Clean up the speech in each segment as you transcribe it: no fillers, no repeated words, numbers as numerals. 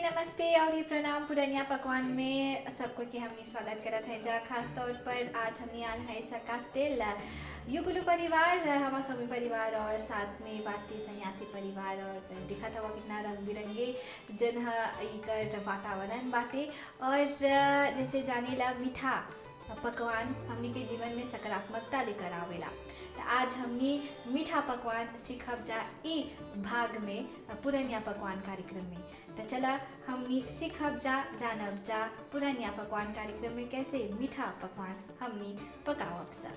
नमस्ते और ये प्रणाम पुरनिया पकवान में सबको के हमने स्वागत करत है जा खास तौर पर आज हमने आल है सकास्तेल युगुलु परिवार हमारा स्वामी परिवार और साथ में बाती सन्यासी परिवार और दिखा था वो कितना रंग बिरंगे जन इकर वातावरण बातें और जैसे जाने ला मीठा पकवान हमने के जीवन में सकारात्मकता लेकर आवेला। आज हमने मीठा पकवान सीखब जा ई भाग में पुरनिया पकवान कार्यक्रम में। तो चला हमने सीखब जा जानब जा पुरनिया पकवान कार्यक्रम में कैसे मीठा पकवान हमने पकावब सा।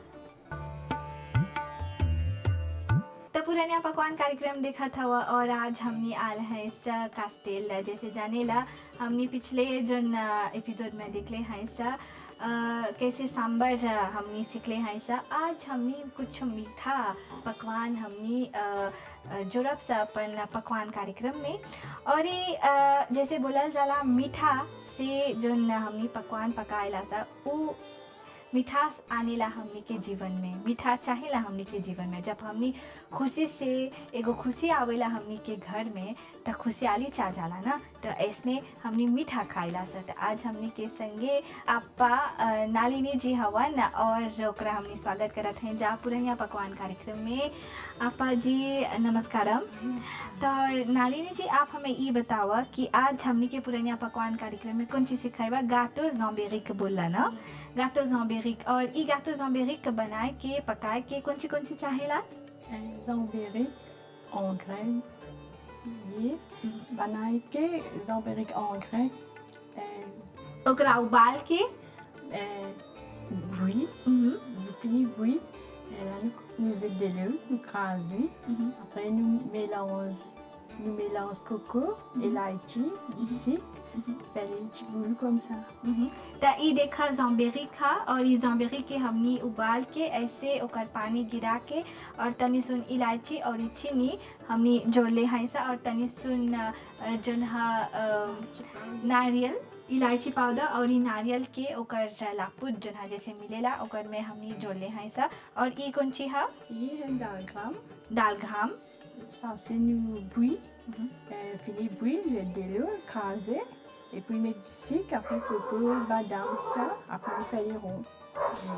तो पुरनिया पकवान कार्यक्रम देखा था और आज हमने आल है सा कास्तेल जैसे जाने ला हमने पिछले जन एपिसोड में देखले हैं सा कैसे सांबर हमने सीखले हैं सा। आज हमने कुछ मीठा पकवान हमने जुड़ब सा अपन पकवान कार्यक्रम में और ये जैसे बोलल जाला मीठा से जो हमने पकवान पकाएला सा वो मिठास आनेला हमने के जीवन में, मीठा चाहेला हमने के जीवन में। जब हमने खुशी से एगो खुशी आवेला हमने के घर में तो खुशहाली चा जाला ना, तो ऐसने हमने मीठा खाएला सा। तो आज हमने के संगे आपा नालिनी जी हवन और ओकरा हमने स्वागत करत हैं जा पुरनिया पकवान कार्यक्रम में। आपा जी नमस्कारम। तो नालिनी जी आप हमें ये बतावा कि आज हमने के पुरनिया पकवान कार्यक्रम में कौन चीज़ सिखाएगा? गातो ज़ॉम्बेरिक बोला ना, गातो ज़ॉम्बेरिक। और ये गातो ज़ॉम्बेरिक बनाए के पकाए के कौन सी चाहेला? ज़ॉम्बेरिक en graines, ये बनाए के ज़ॉम्बेरिक en graines, ओकरा उबाल के bouilli, fini bouilli, là nous aider nous craser, après nous mélange coco et laïti d'ici, faire des petits boules comme ça. तो ये देखा ज़ॉम्बेरी खा और ये ज़ॉम्बेरी के हमने उबाल के ऐसे ओकर पानी गिरा के और तनी सुन इलायची और चीनी हमने जोड़ ले हैं सा और तनी सुन जोन नारियल इलायची पाउडर और ये नारियल के ओकर लापुट जोन जैसे मिलेला ओकर में हमने जोड़ ले हैं सा। और ये कौन ची हा? ये है दाल घाम। Ça c'est nous bouilli, fini bouilli, j'ai de l'eau crasé et puis mettre ici, après coco, badam, tout ça, après on fait les ronds.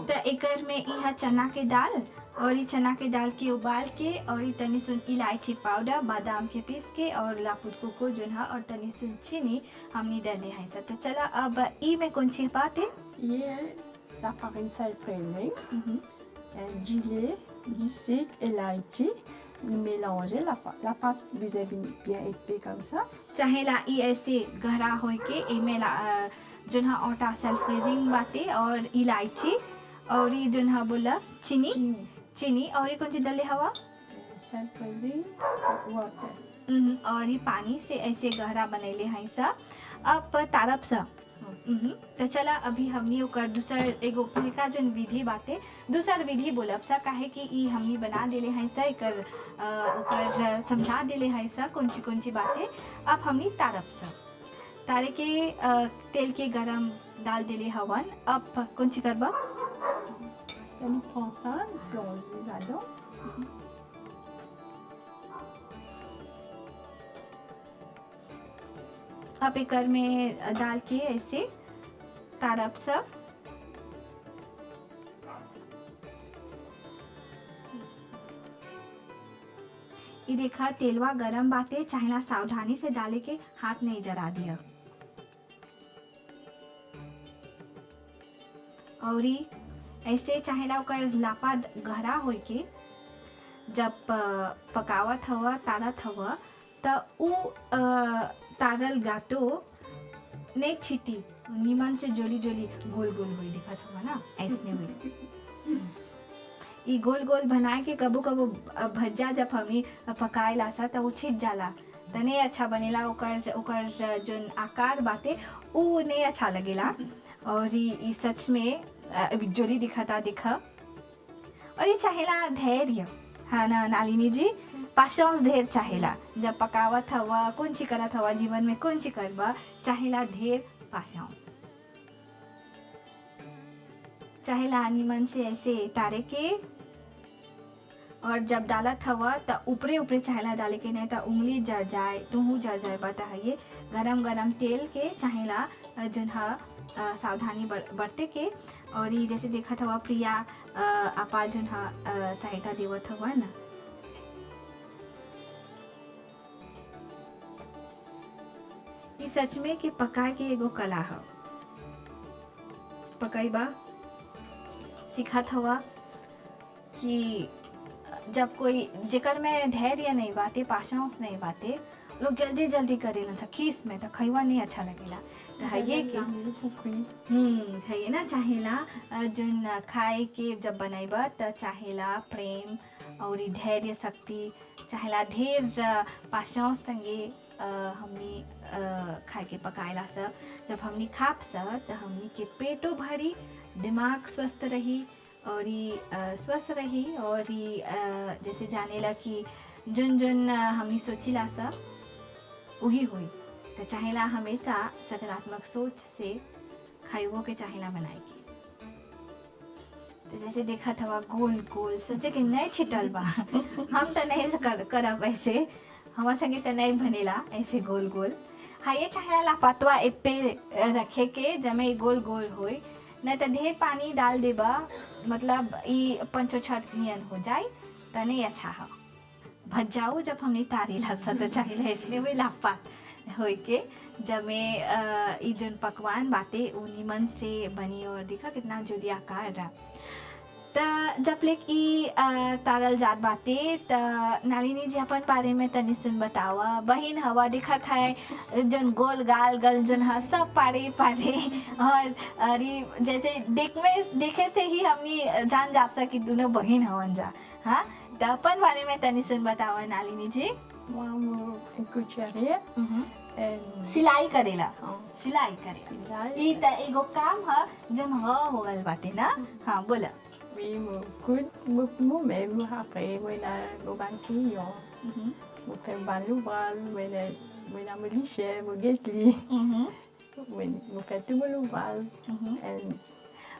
तो एकर में यह चना के दाल और ये चना के दाल के उबाल के और ये तनी सुन इलायची पाउडर बादाम के पीस के और लापुट कोको जो है और तनी सुन चीनी हमने डाले हैं सब। तो चला अब ई में कौन सी बात है? ये है la farine self-raising, du lait, du sucre et laïti. Mélanger la pâte vous avez bien épais comme ça. चाहेला ई ऐसे गहरा होए के इमे जो है आटा सेल्फ रेजिंग बाते और इलायची और ये जो है बोला चीनी और ये कौन सी डाले हवा? सेल्फ रेजिंग वाटर और ये पानी से ऐसे गहरा बनेले हैं सा। अब तारब सा तो चला अभी हमने ओकर दूसर एगो का जो विधि बाते दूसर विधि बोलब सा काहे कि ई हमने बना देले हैं सा एकर ओकर समझा देले हैं सा कौन सी बातें। अब हमने तारब सा तारे के तेल के गरम डाल देले हवन। अब कौन सी करबा? On prend ça, plonge là-dedans. अब एकर में डाल के ऐसे तारब सब ये देखा तेलवा गरम बाते चाहेला सावधानी से डाले के हाथ नहीं जरा दिया। और ऐसे चाहेला ओकर लापा गहरा होए के जब पकावत हवा तारत हवा तो उ तारल गातो ने छिटी निमन से जोली गोल हुई दिखा था ना, ऐसने हुई ये गोल बनाए के कबो भज्जा जब हमें पकाए लासा तो वो छिट जाला तने अच्छा बनेला ओकर जो आकार बाते वो नहीं अच्छा लगेला। और ये सच में जोली दिखा और ये चाहेला धैर्य हाँ ना नालिनी जी, पाशंस ढेर चाहेला जब पकावत हवा कौन सी करत हवा जीवन में कौन सी करबा चाहेला ढेर पाशंस चाहेला निमन से ऐसे तारे के और जब डालत हवा तो ऊपरे ऊपरे चाहेला डाले के, नहीं तो उंगली जल जाए, तुहू जल जाए। बताइए गरम गरम तेल के चाहेला जोन हा सावधानी बरते के। और ये जैसे देखा था प्रिया आपा जोन हा सहायता देवत हुआ ना। ये सच में कि पकाए के एगो कला है। पकाइबा सिखात हवा कि जब कोई जेकर में धैर्य नहीं बाते, पाशंस नहीं बाते, लोग जल्दी जल्दी करेलन सा खीस में, तो खइवा नहीं अच्छा लगेला। तो ये कि है ये ना चाहेला जोन खाए के जब बनाइबा तो चाहेला प्रेम और धैर्य शक्ति, चाहेला ढेर पाशंस संगे हमनी खाए के पकाएला सा। जब हमनी खाप सा तो हमनी के पेटो भरी, दिमाग स्वस्थ रही और स्वस्थ रही। और जैसे जानेला कि जोन जोन हमनी सोचिला सा वही हुई। तो चाहेला हमेशा सकारात्मक सोच से खाइबो के चाहेला बनाएगी। तो जैसे देखा था गोल गोल सोचे कि नहीं छिटल बा हम तो नहीं करब ऐसे, हमारे संगे तो नहीं बनेला ऐसे गोल गोल। हाँ ये चाहेला लापतवा ए पे रखे के जमे गोल गोल होई, नहीं तो ढेर पानी डाल देबा मतलब ये पंचो छठ नियन हो जाए तो नहीं अच्छा है। भज जाओ जब हमने तारी लसा तो चाहिए, इसलिए वही लापात होई के जमे ये जोन पकवान बाते वो निमन से बनी। और देखा कितना जुड़िया कार त जब लेक ई तारल जात बाते त नालिनी जी अपन बारे में तनी सुन बतावा। बहिन हवा देखा था जन गोल गाल गल जन हा सब पारे पारे। और अरे जैसे देखे से ही हमनी जान जाप सा कि दोनों बहिन हवन जा। हाँ तो अपन बारे में तनी सुन बतावा नालिनी जी। सिलाई करेला, सिलाई करे ई त एगो काम है जन हो गल बाटे ना। हाँ बोला। Oui, moi même après moi na banquillo, moi fais ban l'ouvrage, moi na me licher, moi getli, moi fais tout mon ouvrage.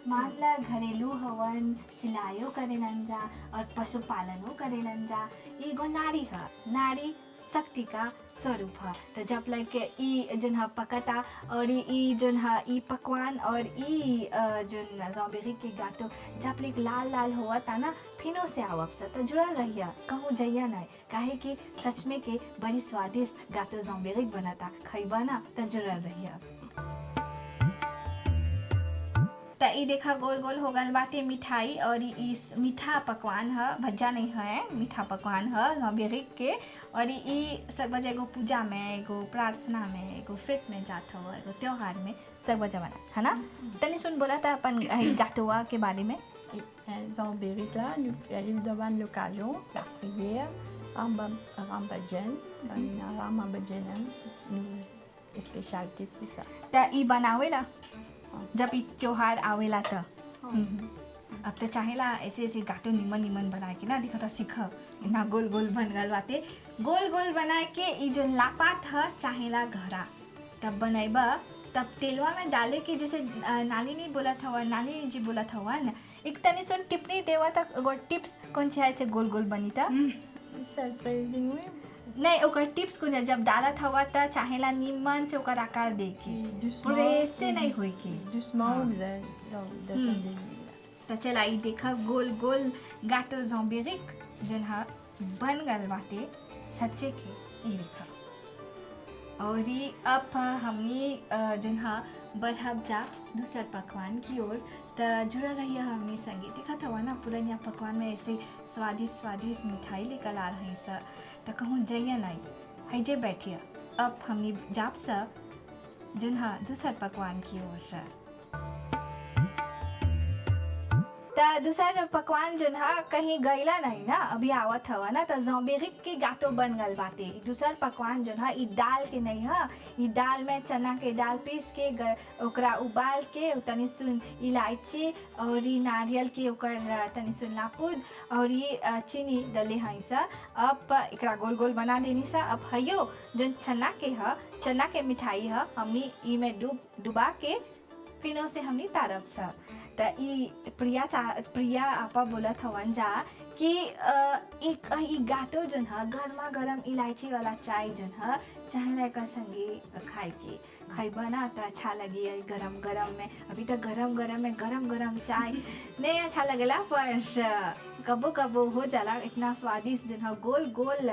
मान ला घरेलू हवन सिलाइयो करेलन जा और पशुपालनो करेलन जा। एगो नारी है, नारी शक्ति का स्वरूप है। तो जब लग ई जोन हा पकता और ई जोन हा ई पकवान और ई जोन जॉम्बेरी के गातो जब लेक लाल लाल हुआ था ना फिनो से आवप सा तो जुड़ा रहिया कहूँ जइया नहीं, काहे कि सच में के बड़ी स्वादिष्ट गातो जॉम्बेरी बनता, खइबा ना तो जुड़ा रहिया। तो ये देखा गोल गोल हो गल बाटे मिठाई और इस मीठा पकवान है, भज्जा नहीं है, मीठा पकवान है जॉम्बेरी के। और ये सब बजे एगो पूजा में, एगो प्रार्थना में, एगो फेट में जाता हुआ, एगो त्योहार में सब बजे बना है ना। तनी सुन बोला था अपन गातोआ के बारे में। Zambéry là, nous allons devant l'occasion, la prière, Rambadjen, Rambadjen, nous spécialité c'est ça. तो ये बनावेला जब ई त्योहार आवेला तो अब तो चाहेला ऐसे ऐसे गातो निमन निमन बना के ना दिखा तो सीख ना गोल गोल बन गल बाते। गोल गोल बना के ई जो लापात है चाहेला घरा तब बनाइबा, तब तेलवा में डाले के जैसे नालिनी बोला था, नालिनी जी बोला था ना। एक तनी सुन टिप्पणी देवा तक एगो टिप्स कौन से ऐसे गोल गोल बनी था सरप्राइजिंग हुई नहीं ओकर टिप्स को जब डालत हवा त चाहेला निमन से ओकर आकार दे के पूरे से नहीं होई के doucement तो चला ई देखा गोल गोल गातो जॉम्बेरिक जन हा बन गल बाटे सच्चे के ई देखा। और ये अब हमनी जन हा बढ़ब जा दूसर पकवान की ओर तो जुड़ा रही हमनी संगे। देखा था ना पुरानिया पकवान में ऐसे स्वादिष्ट स्वादिष्ट मिठाई लेकर आ रही सर तो कहूँ जइया नहीं है जे बैठिया। अब हमने जाप सा जन हा दूसर पकवान की ओर तो दूसर पकवान जन हा कहीं गईला नहीं ना अभी आवत हवा ना। तो जॉम्बेरिक के गातो बन गल बाटे। दूसर पकवान जन हा ई दाल के नहीं है, ई दाल में चना के दाल पीस के ओकरा उबाल के तनी सुन इलायची और ई नारियल के ओकर तनी सुन लापूद और ये चीनी डले हैं सा। अब एकरा गोल गोल बना देनी सा। अब हयो जन चना के है, चना के मिठाई है, हमनी ई में डुबा के फिनो से हमनी तारब सा। तो ई प्रिया आपा बोला था जा कि एक ई गातो जोन है गर्मा गर्म इलायची वाला चाय जोन है चाहे का संगे खाए के खैबा ना तो अच्छा लगी है गरम गरम में। अभी तो गरम गरम में गरम गरम चाय नहीं अच्छा लगेला, पर कबो कबो हो जाला इतना स्वादिष्ट जो है गोल गोल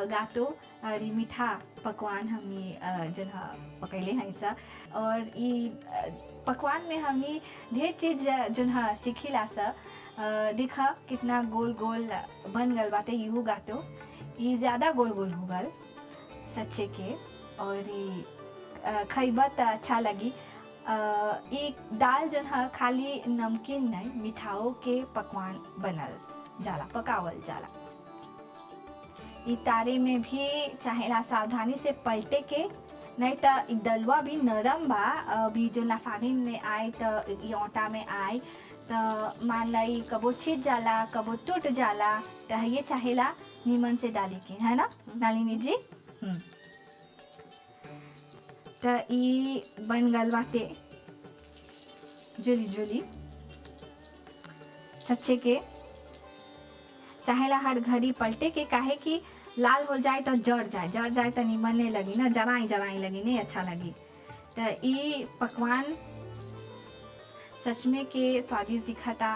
गातो और ये मीठा पकवान हमने जो है पकैले हैं ऐसा। और ये पकवान में हमने ढेर चीज़ जो है सीखिला सा। देखा कितना गोल गोल बन गल बाते यूँ गातो, ये ज़्यादा गोल गोल हो गल सच्चे के। और ये खैबा तो अच्छा लगी। ये दाल जो है खाली नमकीन नहीं मिठाओं के पकवान बनल जाला पकावल जाला। ये तारे में भी चाहेला सावधानी से पलटे के, नहीं तो दलवा भी नरम बा। अभी जो लाफागिन में आए तो ये आटा में आए तो मान लाई कबो छिट जाला कबो टूट जाला, तो ये चाहेला नीमन से डाले के, है ना नालिनी जी। तो ये बन गल बाते जुली जुली सच्चे के। चाहेला हर घड़ी पलटे के, काहे कि लाल हो जाए तो जड़ जाए तो नीमन नहीं लगी ना, जराई लगी नहीं अच्छा लगी। तो ये पकवान सच में के स्वादिष्ट दिखा था।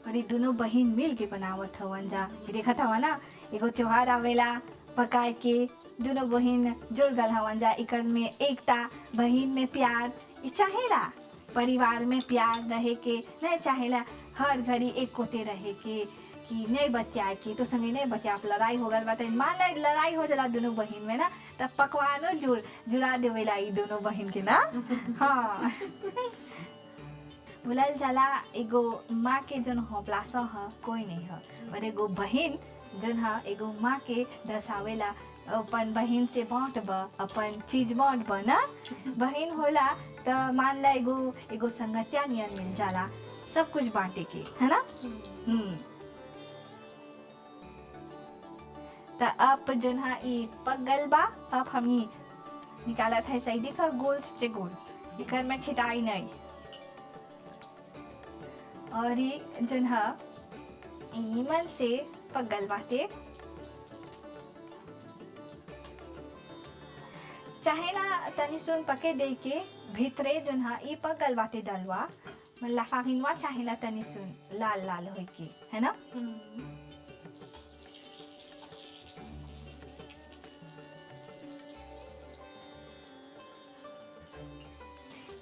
और ये दोनों बहन मिल के बनावत हवन जा, देखा था ना एगो त्योहार आवेला पकाए के दोनों बहन जुड़ गल हवन जा। इकर में एकता बहन में प्यार चाहेला, परिवार में प्यार रहे के नहीं चाहेला हर घड़ी एक कोते रहे के कि नहीं बतियाए के तो संगे नहीं बतिया लड़ाई हो गल बात मान लड़ाई हो जाला दोनों बहन में ना, तब पकवानो जुड़ा देवेला ये दोनों बहन के ना। हाँ बोलल जाला एगो माँ के जन हौपला सा है कोई नहीं है, और एगो बहन जन है एगो माँ के दर्शावेला अपन बहन से बाँटब अपन चीज बाँटब ना। बहन होला तो मान ला एगो संगतिया नियन मिल जाला सब कुछ बांटे के, है ना। तो अब जो है ये पक गल बा। अब हमनी निकाला था सही देखा गोल से गोल इकर में छिटाई नहीं। और ये जो है नीमन से पक गल बाते। चाहे ना तनी सुन पके दे के भीतरे जो है ये पक गल बाते डलवा लाफागिनवा चाहे ना तनी सुन लाल लाल हो के, है ना।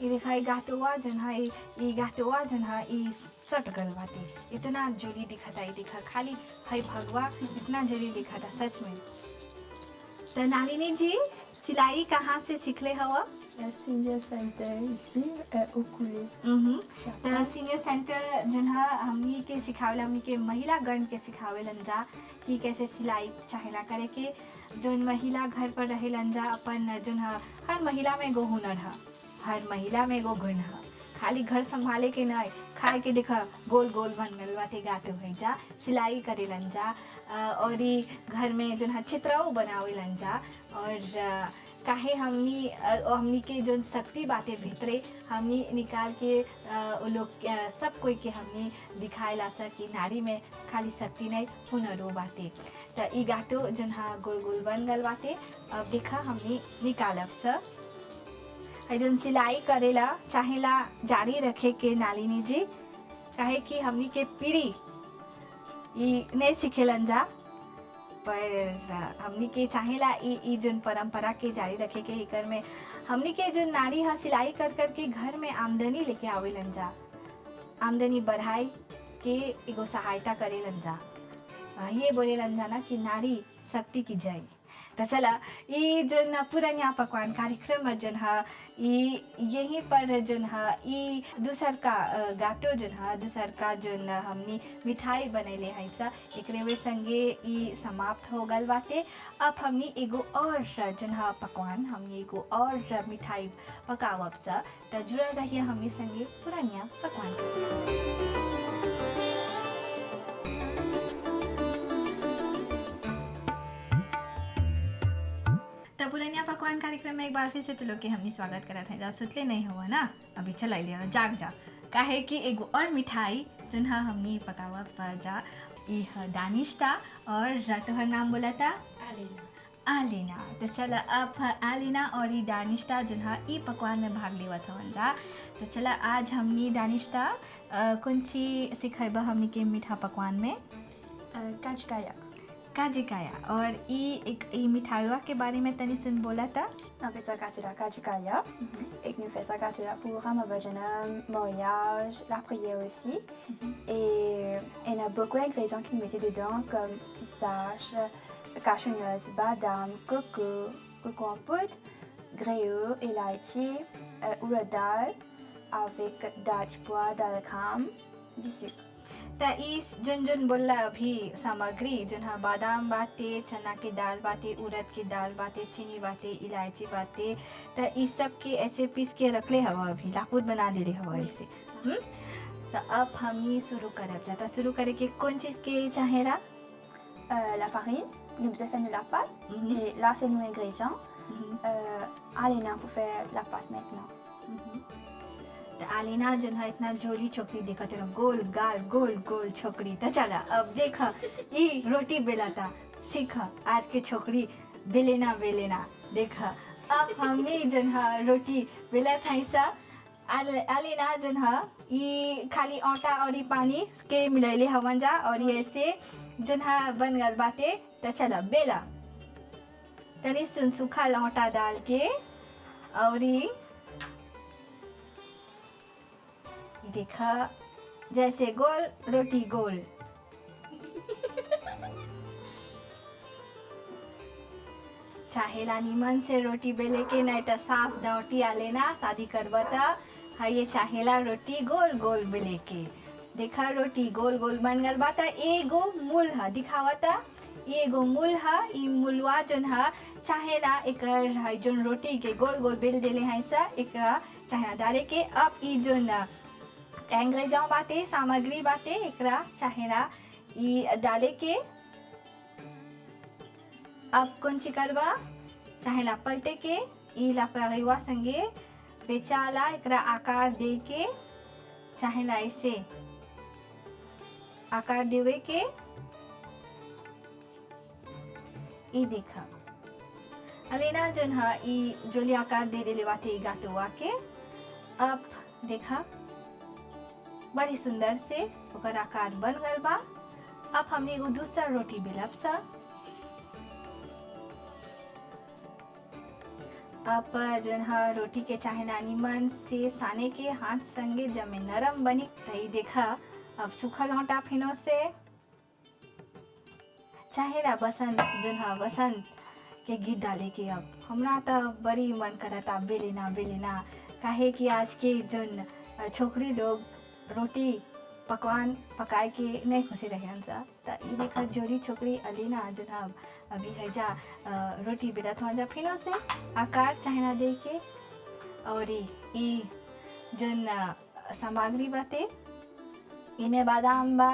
ये देखा ये गाटुआ जन है ये गाटुआ जन है ये सट गल बाते इतना जोली दिखा था। ये दिखा खाली है भगवा इतना जोली दिखा था सच में। तो नालिनी जी सिलाई कहाँ से सीखले हवा? सीनियर सेंटर इसी उकुले। तो सीनियर सेंटर जो है हमनी के सिखावेला हमनी के महिला गण के सिखावेलन जा कि कैसे सिलाई चाहेला करे के। जो महिला घर पर रहेलन जा अपन जो है हर महिला में एगो हुनर है, हर महिला में एगो गुण है। खाली घर संभाले के नहीं खाए के देखा गोल गोल बन गल बाते गाते हुए जा सिलाई करेलन जा। और ये घर में जो है चित्राओ बनावेलन जा। और काहे हमनी के जो शक्ति बातें भीतरे हमनी निकाल के वो लोग सब कोई के हमनी दिखाएला सा कि नारी में खाली शक्ति नहीं हुनरो बातें। तो ई गाटो जो है गोल गोल बन गल बाते। अब देखा हमनी निकालब सा जो सिलाई करेला चाहेला जारी रखे के नालिनी जी, काहे कि हमनी के पीढ़ी ये नहीं सीखेलन जा, पर हमनी के चाहेला ई जो परंपरा के जारी रखे के। एकर में हमनी के जो नारी है सिलाई कर कर के घर में आमदनी लेके आवेलन जा, आमदनी बढ़ाई के एगो सहायता करेलन जा। ये बोलेलन जा ना कि नारी शक्ति की जय। तो चला ये जो पुराना पकवान कार्यक्रम में जो है यहीं पर जो है ये दूसर का गातो जो है दूसर का जो हमनी मिठाई बनैले हैं सा एकरे वे संगे ये समाप्त हो गल बाते। अब हमनी एगो और जो है पकवान हमनी एगो और मिठाई पकावब सा। तो जुड़ल रहिए हमनी संगे पुराना पकवान। पुरानिया पकवान कार्यक्रम में एक बार फिर से तो लोग के हमने स्वागत करा था। जा सुतले नहीं हुआ ना, अभी चला लिया जाग जा, काहे कि एगो और मिठाई जोन हा हमनी पकावा पर जा ई दानिश्ता और तोहर नाम बोला था आलिना। तो चला अब आलिना और ई दानिश्ता जोन हा ई पकवान में भाग लेवत हवन जा। तो चला आज हमनी दानिश्ता कौन सी सिखाइबा हमनी के मीठा पकवान में? Kajkaya. काजिकाया। और ई मिठाइयों के बारे में तनी सुन बोला था। On fait ça gâter la kajkaya. Et nous fait ça gâter la pour Ramadan, mariage, la prière aussi. Et il y a beaucoup d'ingrédients qu'ils mettaient dedans comme pistache, cashew nuts, badam, coco en poudre, gruyère, elaichi, urad dal avec dal pois, dal crème, du sucre. त इस जोन बोला अभी सामग्री जोन हा बादाम बाते, चना की दाल बाते, उड़द की दाल बाते, चीनी बाते, इलायची बाते, त इस सब के ऐसे पीस के रखले हवा अभी लापूद बना दे हवा इसे। तो अब हम ये शुरू करब जाता शुरू करे के कौन चीज के चाहेला? La farine, nous avons fait de la pâte. Et là, c'est nos ingrédients. Alena pour faire la pâte maintenant. तो आलिना जोन है इतना जोली छोकरी देखा तेरा गोल गाल गोल गोल छोकरी। तो चला अब देखा ई रोटी बेलाता सीखा आज के छोकरी बेलेना देखा अब हमने जोन है रोटी बेला था सा आलिना जोन है ई खाली आटा और ई पानी के मिलाइले हवन जा और ये से जोन है बन गल बाते। तो चला बेला तनी सुन सूखा आटा डाल के और देखा जैसे गोल रोटी गोल। चाहेला नीमन से रोटी बेले के नहीं तो सास डॉटी आलेना शादी करबता है ये चाहेला रोटी गोल गोल बेले के। देखा रोटी गोल गोल बन गल बाता एगो मूल हा दिखावता एगो मूल हा ई मूलवा जोन हा चाहेला एकर है जोन रोटी के गोल गोल बेल देले है सा एकरा चाहेला डाले के। अब ई जोन एंग्रेजाओं बाते सामग्री बाते एकरा चाहेला ई डाले के। अब कौन सी करवा चाहेला पलटे के ई लापरवाही संगे बेचाला एकरा आकार दे के चाहेला ऐसे आकार देवे के। ई देखा अलेना जोन हा ई जोली आकार दे देले बाते गातुआ के। अब देखा बड़ी सुंदर से ओकर आकार बन गल बा। अब हमने एगो दूसरा रोटी बेलब सा। अब जोन हा रोटी के चाहेला नीमन से साने के हाथ संगे जमे नरम बनी तई देखा। अब सूखल आटा फिनो से चाहेला बसंत जोन हा बसंत के गीत डाले के। अब हमरा तो बड़ी मन करता बेलेना काहे कि आज के जोन छोकरी लोग रोटी पकवान पकाए के नहीं खुशी रहे सा। तो ये देखा जोड़ी छोकरी अलीना जोन हा अभी है जा रोटी बेला थोड़ा जा फिनो से आकार चाहेना दे के। और ई जोन सामग्री बाते इमे बादाम बा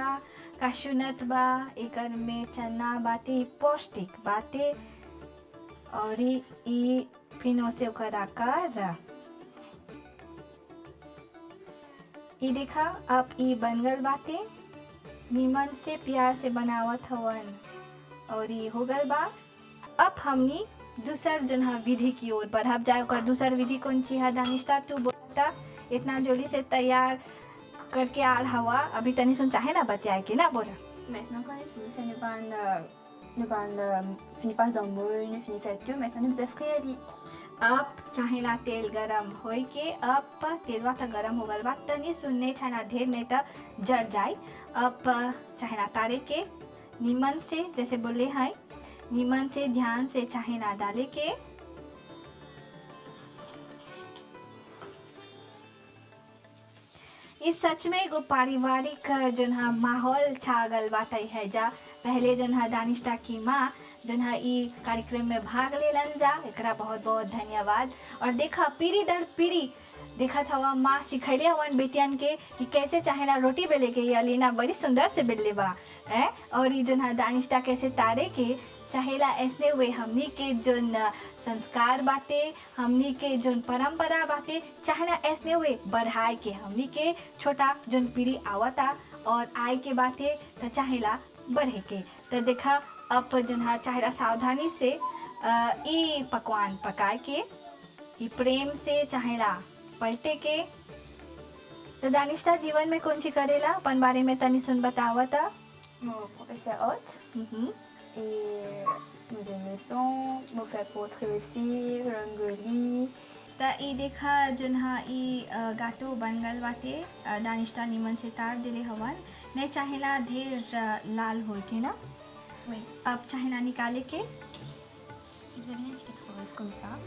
काशू नट बा एकर में चना बाते पौष्टिक बाते और ई फिनो से ओकर आकार ई देखा। अब ई बनगल बाते नीमन से प्यार से बनावत हवन और ये हो गल बा। अब हमनी दूसर जोन हा विधि की ओर बढ़ब जाए। और दूसर विधि कौन सी है दानिश्ता तू बोलता इतना जोली से तैयार करके आल हवा अभी तनी सुन चाहे ना बतियाए के ना बोला। Maintenant, quand on finit, finit pas dans le moule, on finit faire tout. Maintenant, nous avons frire. अब चाहेला तेल गरम होई के। अब तेलवा तो गरम हो गल बा तनी सुनने चाहेला ढेर नहीं तो जड़ जाए। अब चाहेला तारे के नीमन से जैसे बोले हैं नीमन से ध्यान से चाहेला डाले के। इस सच में एगो पारिवारिक जोन हा माहौल छा गल बात है जा। पहले जोन हा दानिश्ता की माँ जोन हा ई कार्यक्रम में भाग लेलन जा एकरा बहुत बहुत धन्यवाद। और देखा पीढ़ी दर पीढ़ी देखा था माँ सिखैले हवन बेटियन के कि कैसे चाहेला रोटी बेले के। ये अलीना बड़ी सुंदर से बेले बा है। और ये जोन हा दानिश्ता कैसे तारे के चाहेला ऐसे हुए हमनी के जोन संस्कार बाते हमनी के जोन परंपरा बाते चाहेला ऐसे हुए बढ़ाए के हमनी के छोटा जोन पीढ़ी आवता और आय के बाते तो चाहेला बढ़े के। तो देखा अब जन हा चाहेला सावधानी से ई पकवान पकाए के, ई प्रेम से चाहेला पलटे के। तो दानिश्ता जीवन में कौन सी करेला अपन बारे में तनी सुन बतावता। Mon professeur hôte et me donne leçon, me fait poetry aussi, rangoli. त ई देखा जन हा ई गातो बनगल बाते दानिश्ता निमन से तार दिले हवन। नहीं चाहेला ढेर लाल हो के ना। Oui, अब चाहेला निकाले के। je vais bien être heureuse comme ça.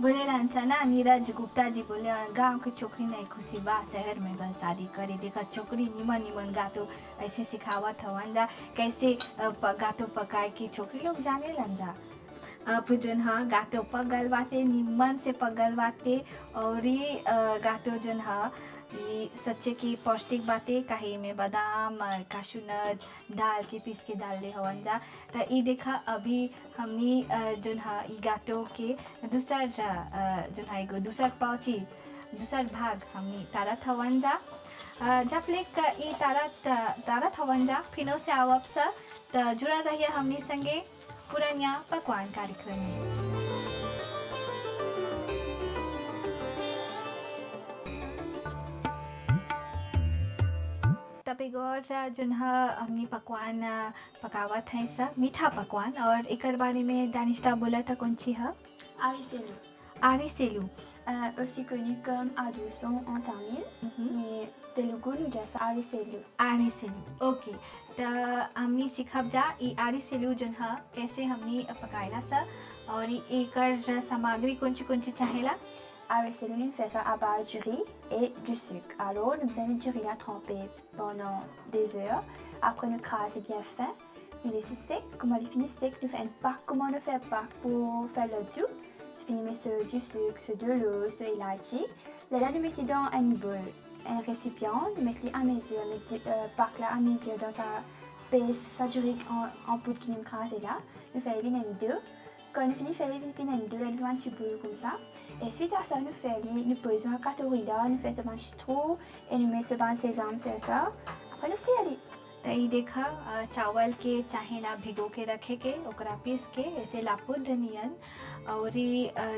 बोले ना नीरज गुप्ता जी बोले गांव के छोकरी नहीं खुशी बा शहर में गल शादी करे। देखा छोकरी निमन निमन गातो ऐसे सिखावत हवन जा कैसे गातो पकाए की छोकरी लोग जाने लन जा। अब जन हाँ गातो पगल बाते निमन से पगल बाते और ये गातो जन हाँ ये सच्चे की पौष्टिक बातें काहे में बादाम काशू नट दाल के पीस के डाल ले हवन जा। त ई देखा अभी हमनी जोन हा ई गातो के दूसर जोन हा एगो दूसर पाउची दूसर भाग हमनी तारत हवन जा। जब लेक ई तारत हवन जा फिनो से आवब सा त जुड़ा रहिए हमनी संगे पुरनिया पकवान कार्यक्रम में। तब एक और जोन हा हमनी पकवान पकावत है सा मीठा पकवान और एकर बारे में दानिश्ता बोला था कौन सी है। Aricelu, आरी सेलू। aussi connu comme adouson en tamil, mais Telugu nous dit ça Aricelu. आरी सेलू ओके। त हमनी सिखब जा ई आरी सेलू जोन हा कैसे हमनी पकाएला सा और ई एकर सामग्री कौन सी चाहेला। Aricelu nous fait ça à base du riz et du sucre. Alors nous allons du riz à tremper pendant des heures. Après nous craser bien fin, nous laisser sec. Comment il finit sec, nous fait une pâte. Comment on fait pâte pour faire le tout. Nous mettons sur du sucre, sur de l'eau, sur l'élachi. Là nous mettons dans un bol, un récipient. Nous mettons à mesure, mettons pâte là à mesure dans sa pèse, ça du riz en poudre qui nous crase là. Nous faisons bien deux. Quand nous finissons de faire les deux, nous un petit peu comme ça. Et suite à ça, nous faisons, nous posons un catégorie là, nous faisons un citron et nous mettons un sésame sur ça. Après, nous faisons त ई देखा चावल के चाहेला भिगो के रखे के ओकरा पीस के ऐसे लापुद नियन और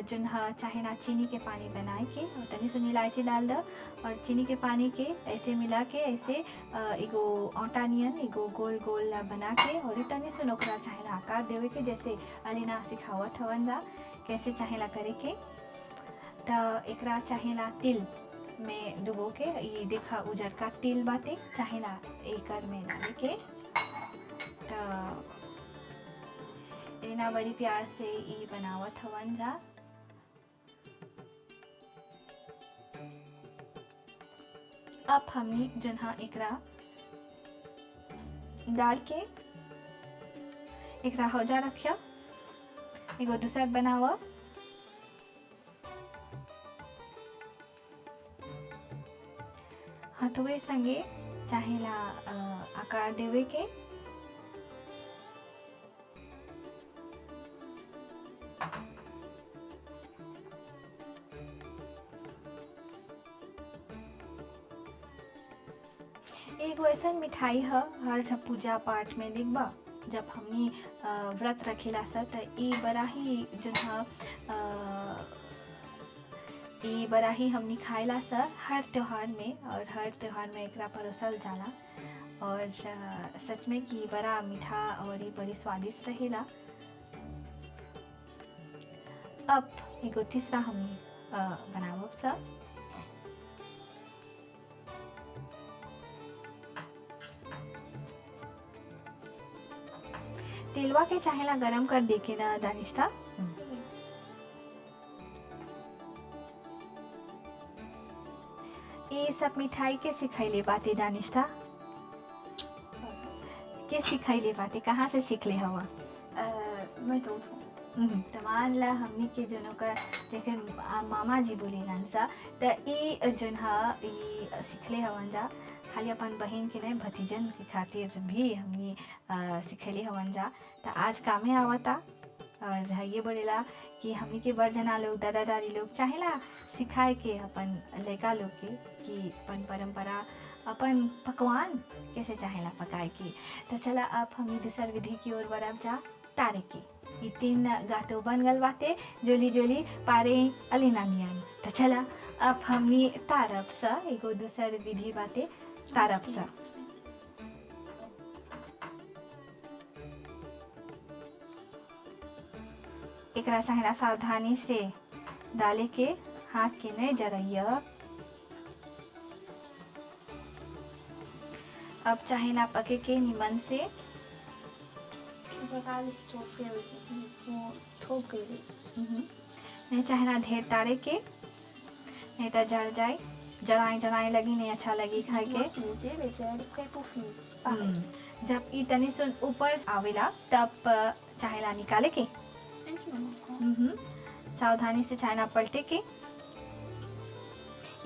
जोन हा चाहेला चीनी के पानी बनाए के और तनी सुनी इलायची डाल द और चीनी के पानी के ऐसे मिला के ऐसे एगो आटा नियन एगो गोल गोल बना के और तनी सुन ओकरा चाहेला आकार देवे के जैसे अलीना सिखावत हवन जा कैसे चाहेला करे के। त एकरा चाहेला तिल में डुबो के ये देखा उजर का तिल बाते चाहेला एकर में डाले के। त एना बड़ी प्यार से ये बनावत हवन जा। अब हमनी जन हा एकरा डाल के एकरा हौजा रखिया एगो दूसर बनावा। हथवे संगे चाहेला आकार देवे के। एगो ऐसा मिठाई है हर पूजा पाठ में देखबा जब हमनी व्रत रखेला सा त ई बड़ा ही जोन ई बड़ा ही हमनी खाएला सा हर त्योहार में और हर त्योहार में एकरा परोसल जाला और सच में कि बड़ा मीठा और ये बड़ी स्वादिष्ट रहेला। अब एगो तीसरा हमनी बनावब सा। तेलवा के चाहेला गरम कर दे के ना दानिश्ता। ये सब मिठाई के सिखैले बाते दानिश्ता के सिखैले बाते कहाँ से सीख ले हवा। मैं tonton. त मान ला हमनी के जनों का देखे मामा जी बोले सा त ई जन हा ई सिखले हवन जा खाली अपन बहन के नहीं भतीजन के खातिर भी हमनी सिखले हवन जा। त आज कामे आवता और ये बोलेला कि हमनी के बड़ जना लोग दादा दादी लोग चाहेला सिखाए के अपन लड़का लोग के कि अपन परंपरा अपन पकवान कैसे चाहेला पकाए के। तो चला अब हमनी दूसर विधि की ओर बढ़ब जा तारे के। ये 3 गातो बन गल बाते जोली जोली पारे अलीना नियन। तो चला अब हमनी तारब सा एगो दूसर विधि बाते तारब सा। एकरा चाहेला सावधानी से डाले के, हाथ के नहीं जरइया। अब चाहेला पके के निमन से। नहीं चाहेला ढेर तारे के, नहीं तो जड़ जाए, जड़ाए लगी नहीं अच्छा लगी खाए के। जब ई तनी सुन ऊपर आवेला तब चाहेला निकाले के। सावधानी से चाहेला पलटे के।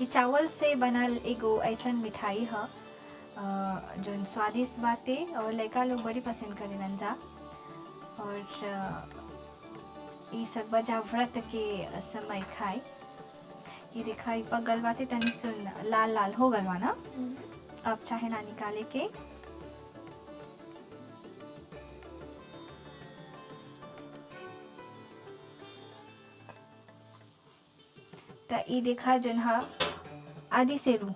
ये चावल से बनल एगो ऐसन मिठाई है जो स्वादिष्ट बाते और लड़का लोग बड़ी पसंद करेलन जा। और ये सब बजा व्रत के समय खाए। ये देखा ये पक गल बाते तनी सुन लाल लाल हो गलवा ना। अब चाहेला निकाले के। तो ये देखा जोन हा आदि सेरू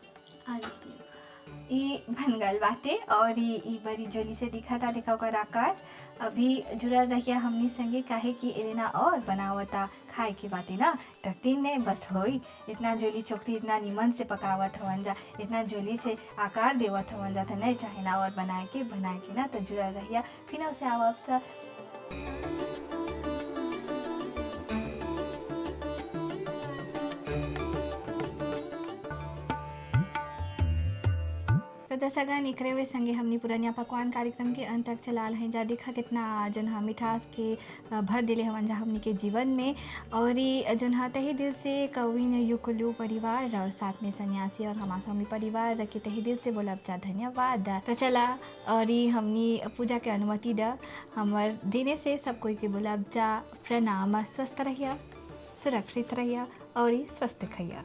ये बन गल बाते और ये बड़ी जोली से दिखा था। देखा ओकर आकार। अभी जुड़ल रहिया हमनी संगे काहे कि एलेना और बनावता खाए के बाते ना। तो 3 ने बस होई। इतना जोली चोकरी इतना निमन से पकावत हवन जा, इतना जोली से आकार देवत हवन जा। तो नहीं चाहेला और बनाए के ना। तो जुड़ल रहिया फिर से आवब सा। तो दर्शकगण एकरे वे संगे हमनी पुरानिया पकवान कार्यक्रम के अंत तक चलाल हैं जा। देखा कितना जन हा मिठास के भर दिले हवन जा हमनी के जीवन में। और ये जन हा तहे दिल से कविन युकुलू परिवार और साथ में सन्यासी और हमारा स्वामी परिवार के तहे दिल से बोलब जा धन्यवाद। तो चला और ये हमनी पूजा के अनुमति द हमर देने से सब कोई के बोलब जा प्रणाम। स्वस्थ रहिया, सुरक्षित रहिया और स्वस्थ खइया।